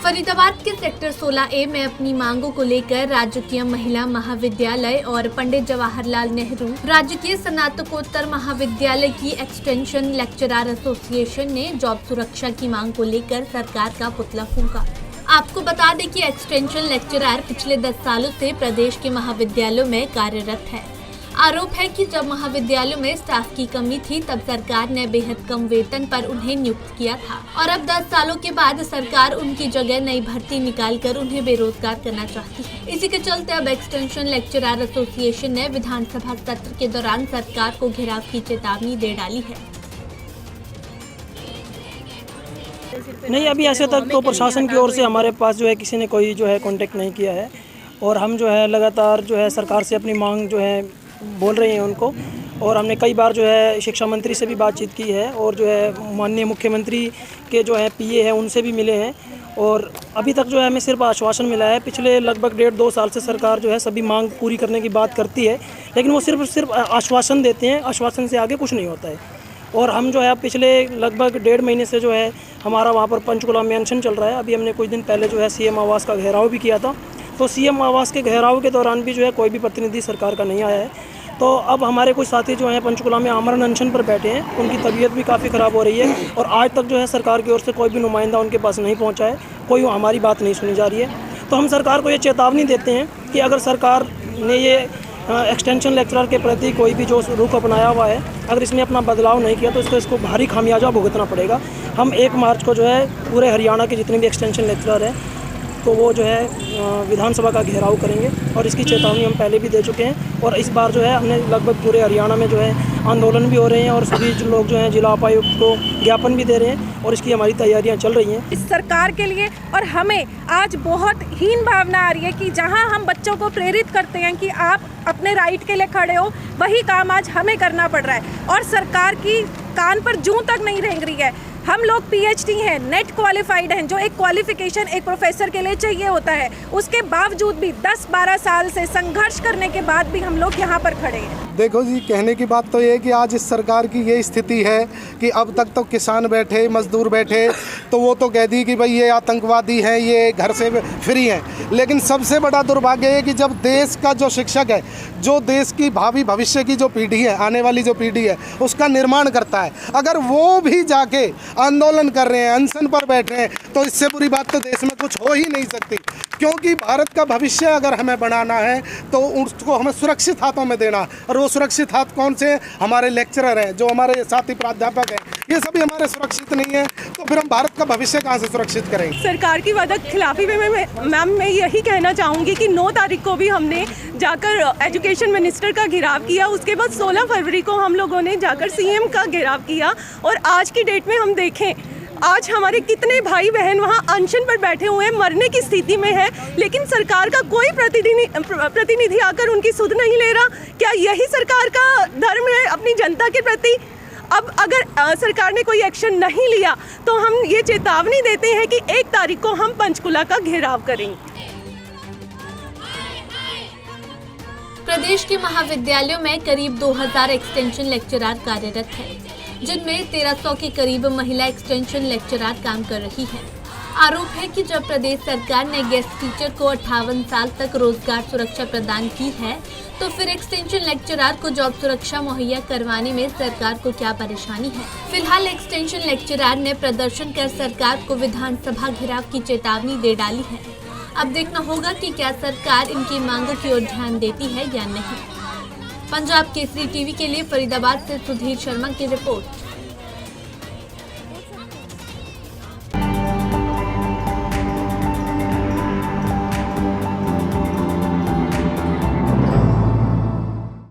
फरीदाबाद के sector 16A में अपनी मांगों को लेकर राजकीय महिला महाविद्यालय और पंडित जवाहरलाल नेहरू राजकीय स्नातकोत्तर महाविद्यालय की एक्सटेंशन लेक्चरर एसोसिएशन ने जॉब सुरक्षा की मांग को लेकर सरकार का पुतला फूंका। आपको बता दें कि एक्सटेंशन लेक्चरर पिछले 10 सालों से प्रदेश के महाविद्यालयों में कार्यरत है। आरोप है कि जब महाविद्यालयों में स्टाफ की कमी थी तब सरकार ने बेहद कम वेतन पर उन्हें नियुक्त किया था और अब 10 सालों के बाद सरकार उनकी जगह नई भर्ती निकालकर उन्हें बेरोजगार करना चाहती है। इसी के चलते अब एक्सटेंशन लेक्चरर एसोसिएशन ने विधानसभा सत्र के दौरान सरकार को घेराव की चेतावनी दे डाली है। नहीं, अभी ऐसे तक तो प्रशासन की ओर से हमारे पास जो है किसी ने कोई जो है कांटेक्ट नहीं किया है और हम जो है लगातार जो है सरकार से अपनी मांग जो है बोल रहे हैं उनको। और हमने कई बार जो है शिक्षा मंत्री से भी बातचीत की है और जो है माननीय मुख्यमंत्री के जो है पीए हैं उनसे भी मिले हैं और अभी तक जो है हमें सिर्फ आश्वासन मिला है। पिछले लगभग 1.5-2 साल से सरकार जो है सभी मांग पूरी करने की बात करती है, लेकिन वो सिर्फ आश्वासन देते हैं, आश्वासन से आगे कुछ नहीं होता है। और हम जो है पिछले लगभग 1.5 महीने से जो है हमारा वहाँ पर पंचकुला में अनशन चल रहा है। अभी हमने कुछ दिन पहले जो है सीएम आवास का घेराव भी किया था, तो सीएम आवास के घेराव के दौरान भी जो है कोई भी प्रतिनिधि सरकार का नहीं आया है। तो अब हमारे कुछ साथी जो हैं पंचकुला में आमरण अनशन पर बैठे हैं, उनकी तबीयत भी काफ़ी ख़राब हो रही है और आज तक जो है सरकार की ओर से कोई भी नुमाइंदा उनके पास नहीं पहुंचा है, कोई हमारी बात नहीं सुनी जा रही है। तो हम सरकार को ये चेतावनी देते हैं कि अगर सरकार ने ये एक्सटेंशन लेक्चरर के प्रति कोई भी जो रुख अपनाया हुआ है, अगर इसने अपना बदलाव नहीं किया तो इसको भारी खामियाजा भुगतना पड़ेगा। हम 1 मार्च को जो है पूरे हरियाणा के जितने भी एक्सटेंशन लेक्चरर हैं तो वो जो है विधानसभा का घेराव करेंगे और इसकी चेतावनी हम पहले भी दे चुके हैं। और इस बार जो है हमने लगभग पूरे हरियाणा में जो है आंदोलन भी हो रहे हैं और सभी लोग जो हैं जिला उपायुक्त को ज्ञापन भी दे रहे हैं और इसकी हमारी तैयारियां चल रही हैं इस सरकार के लिए। और हमें आज बहुत हीन भावना आ रही है कि जहां हम बच्चों को प्रेरित करते हैं कि आप अपने राइट के लिए खड़े हो, वही काम आज हमें करना पड़ रहा है और सरकार की कान पर जूं तक नहीं रेंग रही है। हम लोग पीएचडी हैं, नेट क्वालिफाइड हैं, जो एक क्वालिफिकेशन एक प्रोफेसर के लिए चाहिए होता है, उसके बावजूद भी 10-12 साल से संघर्ष करने के बाद भी हम लोग यहाँ पर खड़े हैं। देखो जी, कहने की बात तो ये है कि आज इस सरकार की ये स्थिति है कि अब तक तो किसान बैठे, मजदूर बैठे, तो वो तो कह दी कि भाई ये आतंकवादी हैं, ये घर से फ्री हैं। लेकिन सबसे बड़ा दुर्भाग्य है कि जब देश का जो शिक्षक है, जो देश की भावी भविष्य की जो पीढ़ी है, आने वाली जो पीढ़ी है, उसका निर्माण करता है, अगर वो भी जाके आंदोलन कर रहे हैं, अनशन पर बैठ रहे हैं, तो इससे बुरी बात तो देश में कुछ हो ही नहीं सकती। क्योंकि भारत का भविष्य अगर हमें बनाना है तो उसको हमें सुरक्षित हाथों में देना, और वो सुरक्षित हाथ कौन से? हमारे लेक्चरर हैं, जो हमारे साथी प्राध्यापक हैं, ये सभी हमारे सुरक्षित नहीं है, तो फिर हम भारत का भविष्य कहाँ से सुरक्षित करेंगे? सरकार की वादा खिलाफी में मैम मैं यही कहना चाहूँगी कि 9 तारीख को भी हमने जाकर एजुकेशन मिनिस्टर का घेराव किया, उसके बाद 16 फरवरी को हम लोगों ने जाकर सीएम का घेराव किया और आज की डेट में हम देखें आज हमारे कितने भाई बहन वहाँ अनशन पर बैठे हुए हैं, मरने की स्थिति में है, लेकिन सरकार का कोई प्रतिनिधि आकर उनकी सुध नहीं ले रहा। क्या यही सरकार का धर्म है अपनी जनता के प्रति? अब अगर सरकार ने कोई एक्शन नहीं लिया तो हम ये चेतावनी देते हैं कि 1 तारीख को हम पंचकुला का घेराव करेंगे। प्रदेश के महाविद्यालयों में करीब 2000 एक्सटेंशन लेक्चरर कार्यरत हैं, जिनमें 1300 के करीब महिला एक्सटेंशन लेक्चरर काम कर रही है। आरोप है कि जब प्रदेश सरकार ने गेस्ट टीचर को 58 साल तक रोजगार सुरक्षा प्रदान की है, तो फिर एक्सटेंशन लेक्चरर को जॉब सुरक्षा मुहैया करवाने में सरकार को क्या परेशानी है। फिलहाल एक्सटेंशन लेक्चरर ने प्रदर्शन कर सरकार को विधानसभा घेराव की चेतावनी दे डाली है। अब देखना होगा कि क्या सरकार इनकी मांगों की ओर ध्यान देती है या नहीं। पंजाब केसरी टीवी के लिए फरीदाबाद से सुधीर शर्मा की रिपोर्ट।